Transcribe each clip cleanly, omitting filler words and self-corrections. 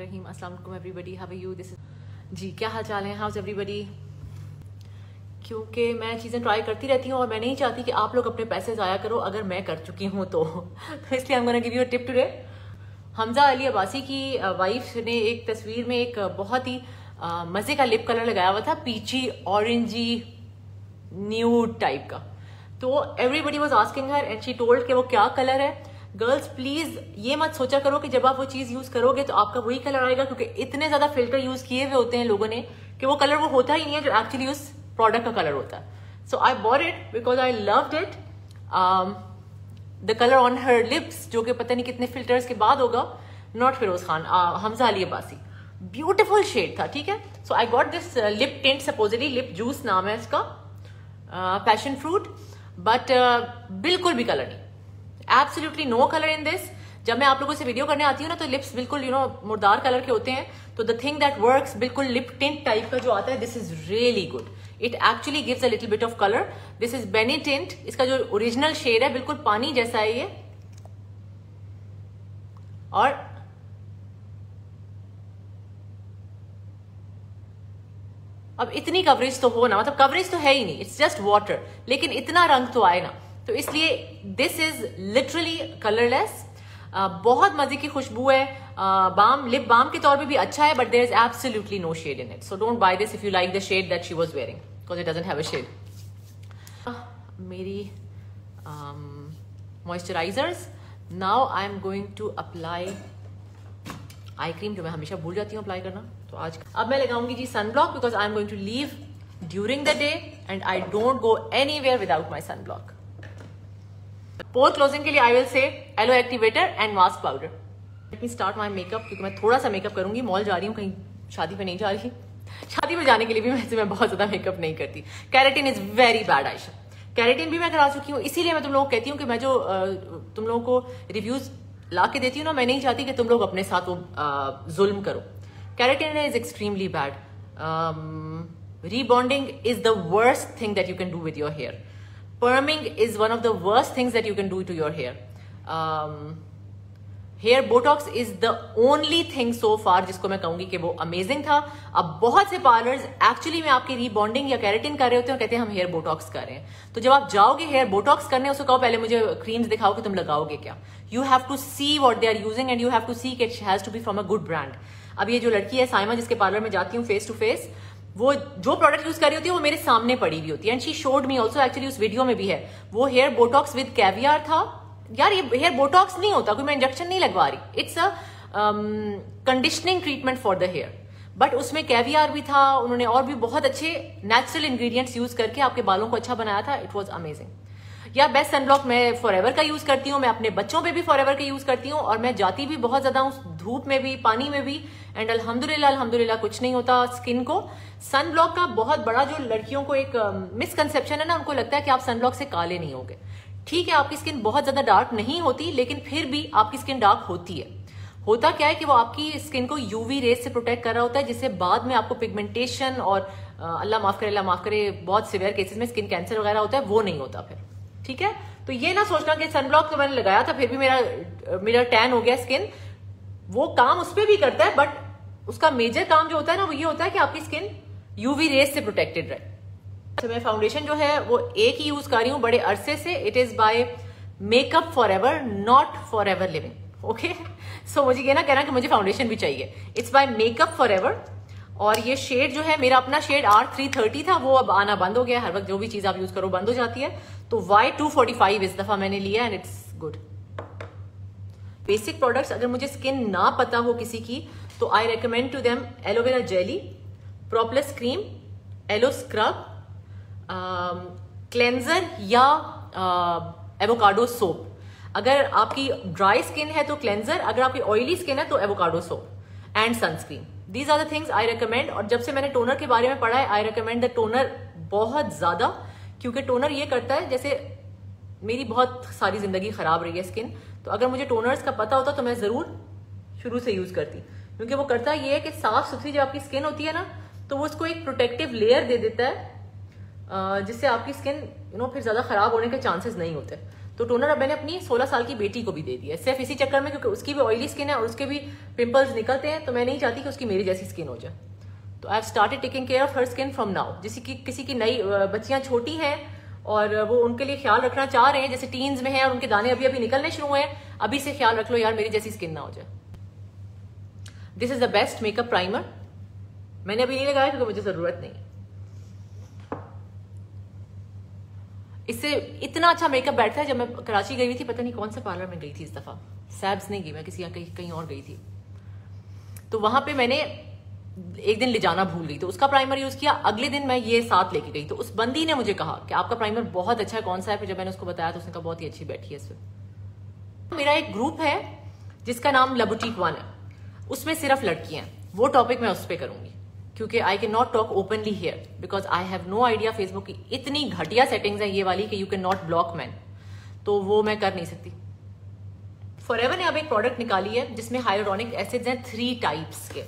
रहीम। अस्सलाम वालेकुम everybody, how are you? This is जी, क्या हाल चाल है? How's everybody? क्योंकि मैं चीज़ें ट्राई करती रहती हूँ और मैं नहीं चाहती कि आप लोग अपने पैसे ज़ाया करो अगर मैं कर चुकी हूँ तो इसलिए I am gonna give you a tip today. Hamza Ali Abbasi की वाइफ ने एक तस्वीर में एक बहुत ही मज़े का लिप कलर लगाया हुआ था, पीची ऑरेंजी न्यूड टाइप का। तो everybody was asking her and she told कि वो क्या कलर है। गर्ल्स प्लीज ये मत सोचा करो कि जब आप वो चीज यूज करोगे तो आपका वही कलर आएगा, क्योंकि इतने ज्यादा फिल्टर यूज किए हुए होते हैं लोगों ने कि वो कलर वो होता ही नहीं है जो एक्चुअली उस प्रोडक्ट का कलर होता है। So I bought it because I loved it. The colour on her lips, जो कि पता नहीं कितने फिल्टर्स के बाद होगा, not Feroze Khan, Hamza Ali Abbasi, beautiful shade था। ठीक है, so I got this lip tint, supposedly lip juice नाम है इसका, पैशन फ्रूट, बट बिल्कुल भी कलर नहीं, absolutely no colour in this. जब मैं आप लोगों से वीडियो करने आती हूँ ना तो लिप्स बिल्कुल मुर्दार कलर के होते हैं, तो द थिंग दैट वर्क्स बिल्कुल लिप टिंट टाइप का जो आता है, this is really good. It actually gives a little bit of colour. This is Benetint, इसका जो ओरिजिनल शेड है बिल्कुल पानी जैसा है ये। और अब इतनी कवरेज तो हो ना, मतलब कवरेज तो है ही नहीं, इट्स जस्ट वाटर, लेकिन इतना रंग तो आए ना, तो इसलिए दिस इज लिटरली कलरलेस। बहुत मजे की खुशबू है, बाम, लिप बाम के तौर पे भी अच्छा है, but there is absolutely no shade in it. So don't buy this if you like the shade that she was wearing, because it doesn't have a shade. मेरी moisturisers, now I am going to apply eye cream, जो मैं हमेशा भूल जाती हूँ apply करना। तो आज अब मैं लगाऊंगी जी sunblock, because I am going to leave during the day and I don't go anywhere without my sunblock. Pore closing के लिए I will say aloe activator and mask powder. Let me start my makeup, क्योंकि मैं थोड़ा सा makeup करूंगी, mall जा रही हूँ, कहीं शादी पे नहीं जा रही। शादी पे जाने के लिए भी वैसे मैं बहुत ज्यादा मेकअप नहीं करती। Keratin is very bad Ayesha, keratin भी मैं करा चुकी हूँ, इसीलिए मैं तुम लोगों को कहती हूँ कि मैं जो तुम लोगों को रिव्यूज ला के देती हूँ ना, मैं नहीं चाहती कि तुम लोग अपने साथ वो जुल्म करो। Keratin is extremely bad. rebonding is the worst thing that you can do with your hair. Perming is one of the worst things that you can do to your hair. Hair botox is the only thing so far जिसको मैं कहूंगी कि वो amazing था। अब बहुत से parlours actually में आपकी रीबॉन्डिंग या कैरेटिन कर रहे होते हैं और कहते हैं हम हेयर बोटॉक्स कर रहे हैं। तो जब आप जाओगे हेयर बोटॉक्स करने, उसको कहो पहले मुझे क्रीम्स दिखाओ कि तुम लगाओगे क्या। You have to see what they are using and you have to see कि it has to be from a good brand. अब ये जो लड़की है साइमा, जिसके पार्लर में जाती हूँ फेस टू फेस, वो जो प्रोडक्ट यूज कर रही होती है वो मेरे सामने पड़ी हुई होती है, and she showed me also, actually उस वीडियो में भी है। वो हेयर बोटॉक्स विद कैवियर था। यार ये हेयर बोटॉक्स नहीं होता, कोई मैं इंजेक्शन नहीं लगवा रही, it's a conditioning treatment for the hair, but उसमें कैवियर भी था। उन्होंने और भी बहुत अच्छे नेचुरल इंग्रेडिएंट्स यूज करके आपके बालों को अच्छा बनाया था। It was amazing. या बेस्ट सनब्लॉक मैं फॉरएवर का यूज करती हूँ, मैं अपने बच्चों पे भी फॉरएवर का यूज करती हूँ, और मैं जाती भी बहुत ज्यादा हूँ धूप में भी, पानी में भी, एंड अल्हम्दुलिल्लाह कुछ नहीं होता स्किन को। सन ब्लॉक का बहुत बड़ा जो लड़कियों को एक मिसकंसेप्शन है ना, उनको लगता है कि आप सन ब्लॉक से काले नहीं होगे। ठीक है, आपकी स्किन बहुत ज्यादा डार्क नहीं होती, लेकिन फिर भी आपकी स्किन डार्क होती है। होता क्या है कि वो आपकी स्किन को यूवी रेज से प्रोटेक्ट कर रहा होता है, जिससे बाद में आपको पिगमेंटेशन और अल्लाह माफ करे बहुत सिवियर केसेस में स्किन कैंसर वगैरह होता है, वो नहीं होता फिर। ठीक है, तो ये ना सोचना कि सनब्लॉक तो मैंने लगाया था फिर भी मेरा टैन हो गया स्किन। वो काम उस पर भी करता है, बट उसका मेजर काम जो होता है ना, वो ये होता है कि आपकी स्किन यूवी रेज से प्रोटेक्टेड रहे। तो मैं फाउंडेशन जो है वो एक ही यूज कर रही हूँ बड़े अरसे से। It is by makeup forever, not forever living. Okay, so मुझे ये ना कहना कि मुझे फाउंडेशन भी चाहिए। इट्स बाय मेकअप फॉरएवर, और ये शेड जो है मेरा अपना शेड R330 था, वो अब आना बंद हो गया। हर वक्त जो भी चीज आप यूज करो बंद हो जाती है, तो Y245 इस दफा मैंने लिया and it's good. Basic products अगर मुझे स्किन ना पता हो किसी की, तो I recommend to them aloe vera jelly, proplus cream, aloe scrub, cleanser या एवोकाडो सोप। अगर आपकी ड्राई स्किन है तो क्लेंजर, अगर आपकी ऑयली स्किन है तो avocado soap, and sunscreen. These are the things I recommend. और जब से मैंने टोनर के बारे में पढ़ा है, आई रेकमेंड द टोनर बहुत ज्यादा, क्योंकि टोनर ये करता है, जैसे मेरी बहुत सारी जिंदगी खराब रही है स्किन, तो अगर मुझे टोनर्स का पता होता तो मैं जरूर शुरू से यूज करती, क्योंकि वो करता ये है कि साफ सुथरी जब आपकी स्किन होती है ना, तो वो उसको एक प्रोटेक्टिव लेयर दे देता है, जिससे आपकी स्किन फिर ज्यादा खराब होने के चांसेस नहीं होते। तो टोनर अब मैंने अपनी 16 साल की बेटी को भी दे दिया, सिर्फ इसी चक्कर में क्योंकि उसकी भी ऑयली स्किन है और उसके भी पिंपल्स निकलते हैं, तो मैं नहीं चाहती कि उसकी मेरी जैसी स्किन हो जाए। तो I have started taking care of her skin from now. जैसे कि किसी की नई बच्चियां छोटी हैं और वो उनके लिए ख्याल रखना चाह रहे हैं, जैसे टीन्स में है और उनके दाने अभी अभी निकलने शुरू हुए हैं, अभी से ख्याल रख लो यार मेरी जैसी स्किन ना हो जाए। This is the best makeup primer. मैंने अभी नहीं लगाया क्योंकि मुझे जरूरत नहीं है। इससे इतना अच्छा मेकअप बैठता है। जब मैं कराची गई हुई थी, पता नहीं कौन सा पार्लर में गई थी इस दफा, सैब्स नहीं गई मैं, किसी कहीं और गई थी, तो वहां पे मैंने एक दिन ले जाना भूल गई, तो उसका प्राइमर यूज किया। अगले दिन मैं ये साथ लेके गई, तो उस बंदी ने मुझे कहा कि आपका प्राइमर बहुत अच्छा है, कौन सा है? फिर जब मैंने उसको बताया तो उसने कहा बहुत ही अच्छी बैठी है इसमें। मेरा एक ग्रुप है जिसका नाम लबुटीक वन है, उसमें सिर्फ लड़कियां हैं। वो टॉपिक मैं उस पर करूंगी क्योंकि I can not talk openly here because I have no idea. Facebook की इतनी घटिया सेटिंग्स है ये वाली कि you can not block man, तो वो मैं कर नहीं सकती। फॉरएवर ने अब एक प्रोडक्ट निकाली है जिसमें हाइलुरोनिक एसिड्स हैं 3 टाइप्स के।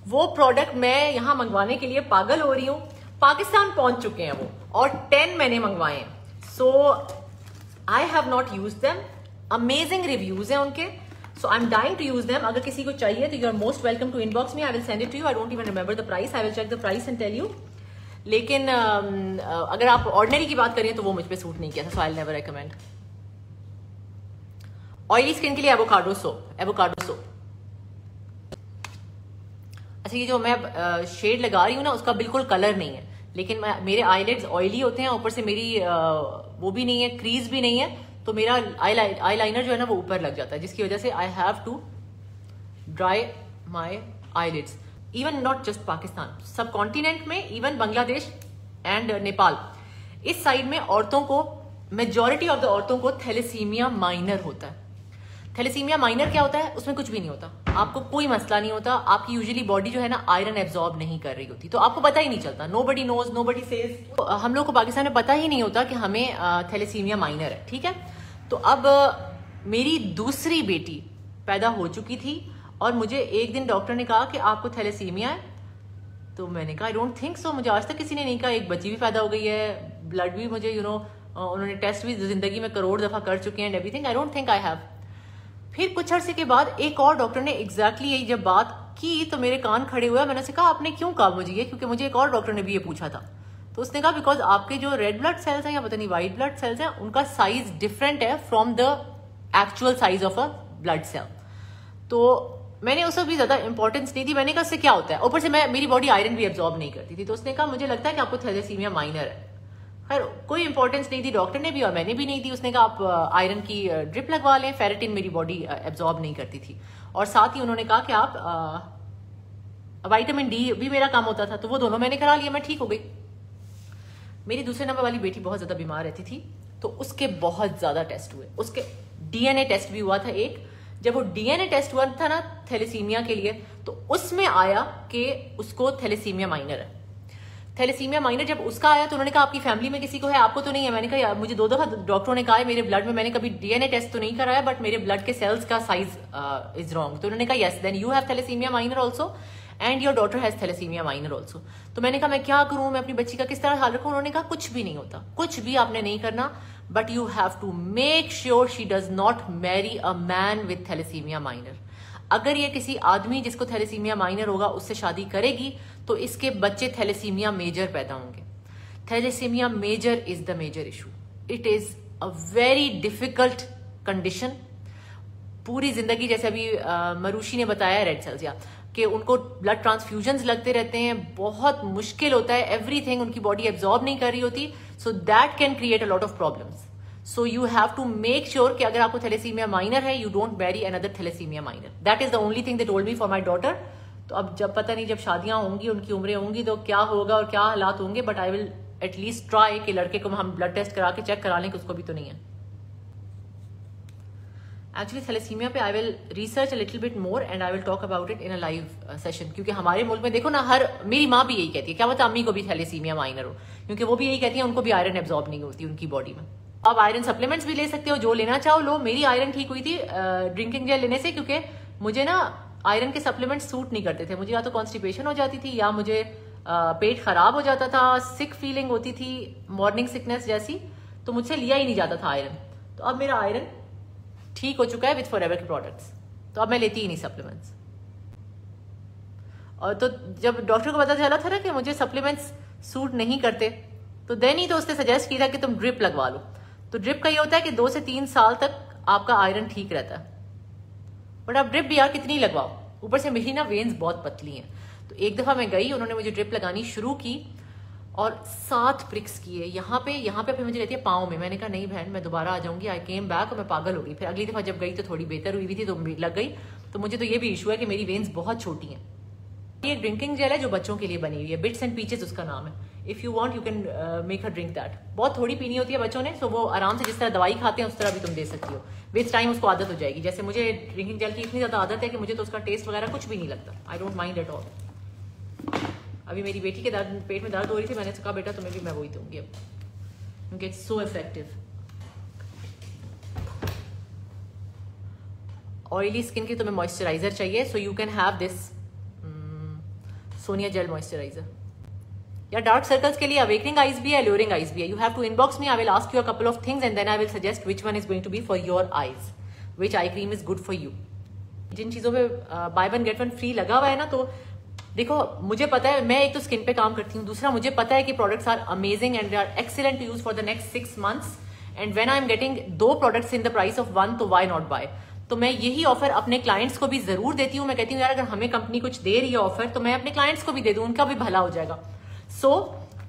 वो प्रोडक्ट मैं यहां मंगवाने के लिए पागल हो रही हूं। पाकिस्तान पहुंच चुके हैं वो, और 10 मैंने मंगवाए हैं। So I have not use them. Amazing reviews हैं उनके, so I am dying to use them. अगर किसी को चाहिए तो you are most welcome to inbox me, I will send it to you. I don't even remember the price, I will check the price and tell you. लेकिन अगर आप ordinary की बात करें तो वो मुझ पे सूट नहीं किया था, so I will never recommend. Oily skin के लिए एवोकाडो सोप। अच्छा, ये जो मैं शेड लगा रही हूँ ना, उसका बिल्कुल कलर नहीं है, लेकिन मेरे आईलिड्स ऑयली होते हैं, ऊपर से मेरी वो भी नहीं है, क्रीज भी नहीं है, तो मेरा आई लाइनर जो है ना वो ऊपर लग जाता है, जिसकी वजह से I have to dry my eyelids. Even not just Pakistan, subcontinent में, इवन बांग्लादेश एंड नेपाल, इस साइड में औरतों को, मेजॉरिटी ऑफ द औरतों को थैलेसीमिया माइनर होता है। थैलेसीमिया माइनर क्या होता है? उसमें कुछ भी नहीं होता, आपको कोई मसला नहीं होता। आपकी यूजुअली बॉडी जो है ना आयरन एब्जॉर्ब नहीं कर रही होती, तो आपको पता ही नहीं चलता। Nobody knows, nobody says. हम लोग को पाकिस्तान में पता ही नहीं होता कि हमें थैलेसीमिया माइनर है, ठीक है। तो अब मेरी दूसरी बेटी पैदा हो चुकी थी और मुझे एक दिन डॉक्टर ने कहा कि आपको थैलेसीमिया है, तो मैंने कहा आई डोंट थिंक सो, मुझे आज तक किसी ने नहीं कहा। एक बच्ची भी पैदा हो गई है, ब्लड भी मुझे उन्होंने टेस्ट भी जिंदगी में करोड़ दफा कर चुके हैं, everything, I don't think I have. फिर कुछ अरसे के बाद एक और डॉक्टर ने एग्जैक्टली यही जब बात की तो मेरे कान खड़े हुए। मैंने से कहा आपने क्यों कहा मुझे ये, क्योंकि मुझे एक और डॉक्टर ने भी ये पूछा था। तो उसने कहा बिकॉज आपके जो रेड ब्लड सेल्स हैं या पता नहीं व्हाइट ब्लड सेल्स हैं, उनका साइज डिफरेंट है from the actual size of a blood cell. तो मैंने उसको भी ज्यादा इंपॉर्टेंस नहीं दी। मैंने कहा इससे क्या होता है, ऊपर से मेरी बॉडी आयरन भी एब्जॉर्ब नहीं करती थी। तो उसने कहा मुझे लगता है कि आपको थैलेसीमिया माइनर है। खैर कोई इंपॉर्टेंस नहीं दी डॉक्टर ने भी और मैंने भी नहीं दी। उसने कहा आप आयरन की ड्रिप लगवा लें, फेरेटिन मेरी बॉडी एब्जॉर्ब नहीं करती थी, और साथ ही उन्होंने कहा कि आप विटामिन डी भी मेरा काम होता था, तो वो दोनों मैंने करा लिया, मैं ठीक हो गई। मेरी दूसरे नंबर वाली बेटी बहुत ज्यादा बीमार रहती थी, तो उसके बहुत ज्यादा टेस्ट हुए। उसके डीएनए टेस्ट भी हुआ था एक। जब वो डीएनए टेस्ट हुआ था ना थैलेसीमिया के लिए, तो उसमें आया कि उसको थैलेसीमिया माइनर है। थैलेसीमिया माइनर जब उसका आया तो उन्होंने कहा आपकी फैमिली में किसी को है, आपको तो नहीं है। मैंने कहा यार मुझे 2 दफा डॉक्टरों ने कहा है मेरे ब्लड में, मैंने कभी डीएनए टेस्ट तो नहीं कराया, बट मेरे ब्लड के सेल्स का साइज इज रॉन्ग। तो उन्होंने कहा yes then you have thalassemia minor also and your daughter has thalassemia minor also. तो मैंने कहा मैं क्या करूं, मैं अपनी बच्ची का किस तरह ख्याल रखूं? उन्होंने कहा कुछ भी नहीं होता, कुछ भी आपने नहीं करना, but you have to make sure she does not marry a man with thalassemia minor. अगर ये किसी आदमी जिसको थैलेसीमिया माइनर होगा उससे शादी करेगी तो इसके बच्चे थैलेसीमिया मेजर पैदा होंगे। Thalassemia major is the major issue. It is a very difficult condition. पूरी जिंदगी, जैसे अभी मरूशी ने बताया रेड सेल्स या कि उनको ब्लड ट्रांसफ्यूजन्स लगते रहते हैं, बहुत मुश्किल होता है, एवरीथिंग उनकी बॉडी एब्जॉर्ब नहीं कर रही होती, so that can create a lot of problems. So you have to make sure कि अगर आपको थैलेसीमिया माइनर है, you don't marry another thalassemia minor. That is the only thing they told me for my daughter. तो अब जब पता नहीं जब शादियां होंगी, उनकी उम्रें होंगी, तो क्या होगा और क्या हालात होंगे, but I will at least try कि लड़के को हम ब्लड टेस्ट करा के चेक करा लें कि उसको भी तो नहीं है। एक्चुअली थैलेसीमिया पे I will research a little bit more and I will talk about it in a live session, क्योंकि हमारे मुल्क में देखो ना, मेरी माँ भी यही कहती है, क्या पता अम्मी को भी थैलेसीमिया माइनर हो, क्योंकि वो भी यही कहती है उनको भी आयरन एब्जॉर्ब नहीं होती उनकी बॉडी में। आप आयरन सप्लीमेंट्स भी ले सकते हो, जो लेना चाहो लो। मेरी आयरन ठीक हुई थी ड्रिंकिंग जेल लेने से, क्योंकि मुझे ना आयरन के सप्लीमेंट्स सूट नहीं करते थे। मुझे या तो कॉन्स्टिपेशन हो जाती थी या मुझे पेट खराब हो जाता था, सिक फीलिंग होती थी, मॉर्निंग सिकनेस जैसी, तो मुझसे लिया ही नहीं जाता था आयरन। तो अब मेरा आयरन ठीक हो चुका है विथ फॉरएवर के प्रोडक्ट्स, तो अब मैं लेती ही नहीं सप्लीमेंट्स। और तो जब डॉक्टर को पता चला था ना कि मुझे सप्लीमेंट्स सूट नहीं करते, तो देन ही तो उसने सजेस्ट किया कि तुम ड्रिप लगवा लो। तो ड्रिप का ये होता है कि 2 से 3 साल तक आपका आयरन ठीक रहता है, बट आप ड्रिप भी यार कितनी लगवाओ, ऊपर से मेरी ना वेन्स बहुत पतली हैं। तो एक दफा मैं गई, उन्होंने मुझे ड्रिप लगानी शुरू की और 7 प्रिक्स किए यहाँ पे फिर मुझे रहती है पाँव में। मैंने कहा नहीं बहन, मैं दोबारा आ जाऊंगी। आई केम बैक और मैं पागल हो गई। फिर अगली दफा जब गई तो थोड़ी बेहतर हुई थी, तो लग गई। तो मुझे तो ये भी इशू है कि मेरी वेन्स बहुत छोटी हैं। ये ड्रिंकिंग जेल है जो बच्चों के लिए बनी हुई है, बिट्स एंड पीचेस उसका नाम है। If you want you can make her drink that. बहुत थोड़ी पीनी होती है बच्चों ने, सो वो आराम से जिस तरह दवाई खाते हैं उस तरह भी तुम दे सकती हो। विद टाइम उसको आदत हो जाएगी। जैसे मुझे ड्रिंकिंग जेल की इतनी ज्यादा आदत है कि मुझे तो उसका टेस्ट वगैरह कुछ भी नहीं लगता। I don't mind at all. अभी मेरी बेटी के पेट में दर्द हो रही थी, मैंने कहा बेटा तुम्हें भी मैं वही दूंगी अब, क्योंकि it's so effective. Oily skin की तुम्हें मॉइस्चराइजर चाहिए, so you can have this Sonia gel moisturiser. या डार्क सर्कल्स के लिए अवेकनिंग आइज भी है, एल्यूरिंग आइज भी है। You have to inbox me, I will ask you a couple of things and then I will suggest which one is going to be for your eyes, which eye cream is good for you. जिन चीजों पे buy one get one free लगा हुआ है ना, तो देखो मुझे पता है, मैं एक तो स्किन पे काम करती हूँ, दूसरा मुझे पता है कि products are amazing and they are excellent to use for the next 6 months। And when I am getting 2 products in the price of 1, तो व्हाई नॉट बाय। तो मैं यही ऑफर अपने क्लाइंट्स को भी जरूर देती हूँ। मैं कहती हूँ यार अगर हमें कंपनी कुछ दे रही है ऑफर, तो मैं अपने क्लाइंट्स को भी दे दूं, उनका भी भला हो जाएगा। So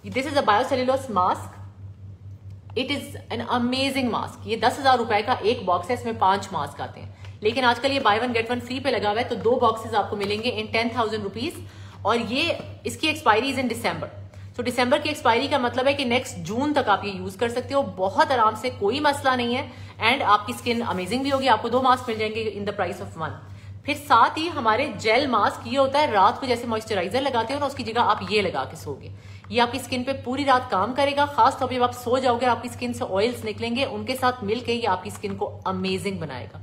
this is a biocellulose mask. It is an amazing mask. ये 10,000 रुपए का एक बॉक्स है, इसमें 5 मास्क आते हैं। लेकिन आजकल ये bye one get one free पे लगा हुआ है, तो 2 बॉक्सेस आपको मिलेंगे इन 10,000 रुपीज। और ये इसकी एक्सपायरी इज इन दिसंबर। सो दिसंबर की एक्सपायरी का मतलब है कि नेक्स्ट जून तक आप ये यूज कर सकते हो बहुत आराम से, कोई मसला नहीं है। एंड आपकी स्किन अमेजिंग भी होगी। आपको 2 मास्क मिल जाएंगे इन द प्राइस ऑफ 1। फिर साथ ही हमारे जेल मास्क, ये होता है रात को जैसे मॉइस्चराइजर लगाते हो ना, उसकी जगह आप ये लगा के सोगे। ये आपकी स्किन पे पूरी रात काम करेगा। खास तौर पर जब आप सो जाओगे, आपकी स्किन से ऑयल्स निकलेंगे, उनके साथ मिलकर ये आपकी स्किन को अमेजिंग बनाएगा।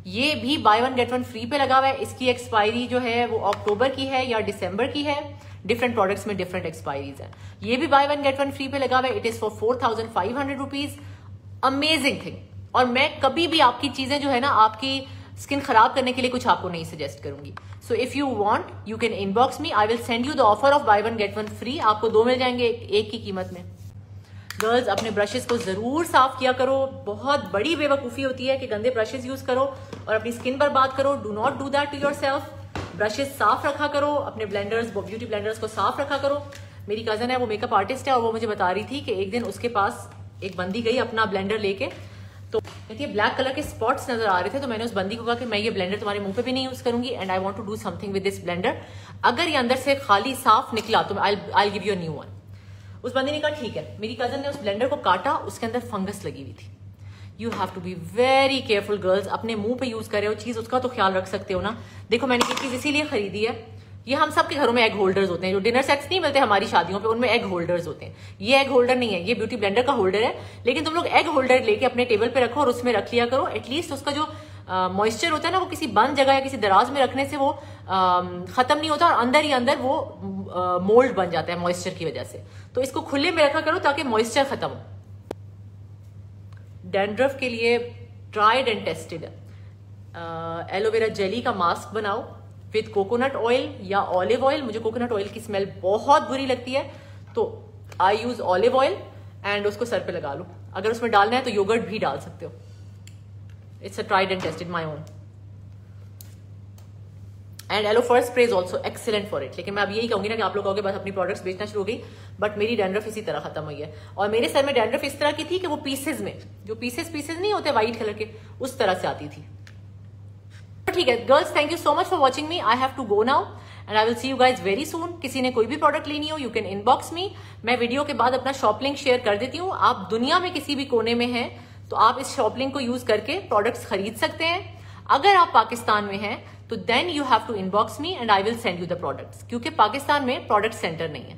ये भी bye one get one free पे लगा हुआ है। इसकी एक्सपायरी जो है वो अक्टूबर की है या दिसंबर की है। डिफरेंट प्रोडक्ट्स में डिफरेंट एक्सपायरीज है। ये भी bye one get one free पे लगा हुआ है। It is for 4,500 rupees. Amazing thing. और मैं कभी भी आपकी चीजें जो है ना, आपकी स्किन खराब करने के लिए कुछ आपको नहीं सजेस्ट करूंगी। So if you want you can inbox me, I will send you the offer of bye one get one free. आपको 2 मिल जाएंगे एक की कीमत में। गर्ल्स अपने ब्रशेस को जरूर साफ किया करो। बहुत बड़ी बेवकूफी होती है कि गंदे ब्रशेस यूज करो और अपनी स्किन बर्बाद करो। Do not do that to yourself. Brushes साफ रखा करो, अपने ब्लेंडर्स, ब्यूटी ब्लेंडर्स को साफ रखा करो। मेरी कजन है, वो मेकअप आर्टिस्ट है, और वो मुझे बता रही थी कि एक दिन उसके पास एक बंदी गई अपना ब्लेंडर लेके, तो कहती है ब्लैक कलर के स्पॉट्स नजर आ रहे थे। तो मैंने उस बंदी को कहा कि मैं ये ब्लेंडर तुम्हारे मुंह पे भी नहीं यूज करूंगी, and I want to do something with this blender. अगर ये अंदर से खाली साफ निकला तो I give you a new one. उस बंदी ने कहा ठीक है। मेरी कजन ने उस ब्लेंडर को काटा, उसके अंदर फंगस लगी हुई थी। You have to be very careful girls. अपने मुंह पे यूज कर रहे हो चीज, उसका तो ख्याल रख सकते हो ना। देखो मैंने ये चीज इसीलिए खरीदी है, ये हम सबके घरों में एग होल्डर्स होते हैं। जो डिनर सेट्स नहीं मिलते हमारी शादियों पे, उनमें एग होल्डर्स होते हैं। ये एग होल्डर नहीं है, ये ब्यूटी ब्लेंडर का होल्डर है। लेकिन तुम लोग एग होल्डर लेके अपने टेबल पे रखो और उसमें रख लिया करो। एटलीस्ट उसका जो मॉइस्चर होता है ना, वो किसी बंद जगह या किसी दराज में रखने से वो खत्म नहीं होता, और अंदर ही अंदर वो मोल्ड बन जाता है मॉइस्चर की वजह से। तो इसको खुले में रखा करो ताकि मॉइस्चर खत्म हो। डैंड्रफ के लिए tried and tested aloe vera jelly का मास्क बनाओ विद कोकोनट ऑयल या ऑलिव ऑयल। मुझे कोकोनट ऑयल की स्मेल बहुत बुरी लगती है, तो आई यूज ऑलिव ऑयल एंड उसको सर पे लगा लो। अगर उसमें डालना है तो योगर्ट भी डाल सकते हो। It's a tried and tested my own. And aloe first spray is also excellent for it. लेकिन मैं अब यही कहूंगी ना कि आप लोग कहोगे बस अपनी प्रोडक्ट्स बेचना शुरू हो गई, बट मेरी डैंड्रफ इसी तरह खत्म हुई है। और मेरे सर में डैंड्रफ इस तरह की थी कि वो पीसेज में, जो पीसेज नहीं होते व्हाइट कलर के, उस तरह से आती थी। ठीक है girls, thank you so much for watching me. I have to go now and I will see you guys very soon. किसी ने कोई भी प्रोडक्ट लेनी हो, यू कैन इनबॉक्स मी। मैं वीडियो के बाद अपना शॉप लिंक शेयर कर देती हूँ। आप दुनिया में किसी भी कोने में हैं तो आप इस शॉप लिंक को यूज करके प्रोडक्ट्स खरीद सकते हैं। अगर आप पाकिस्तान में हैं तो then you have to inbox me and I will send you the products, क्योंकि पाकिस्तान में प्रोडक्ट सेंटर नहीं है।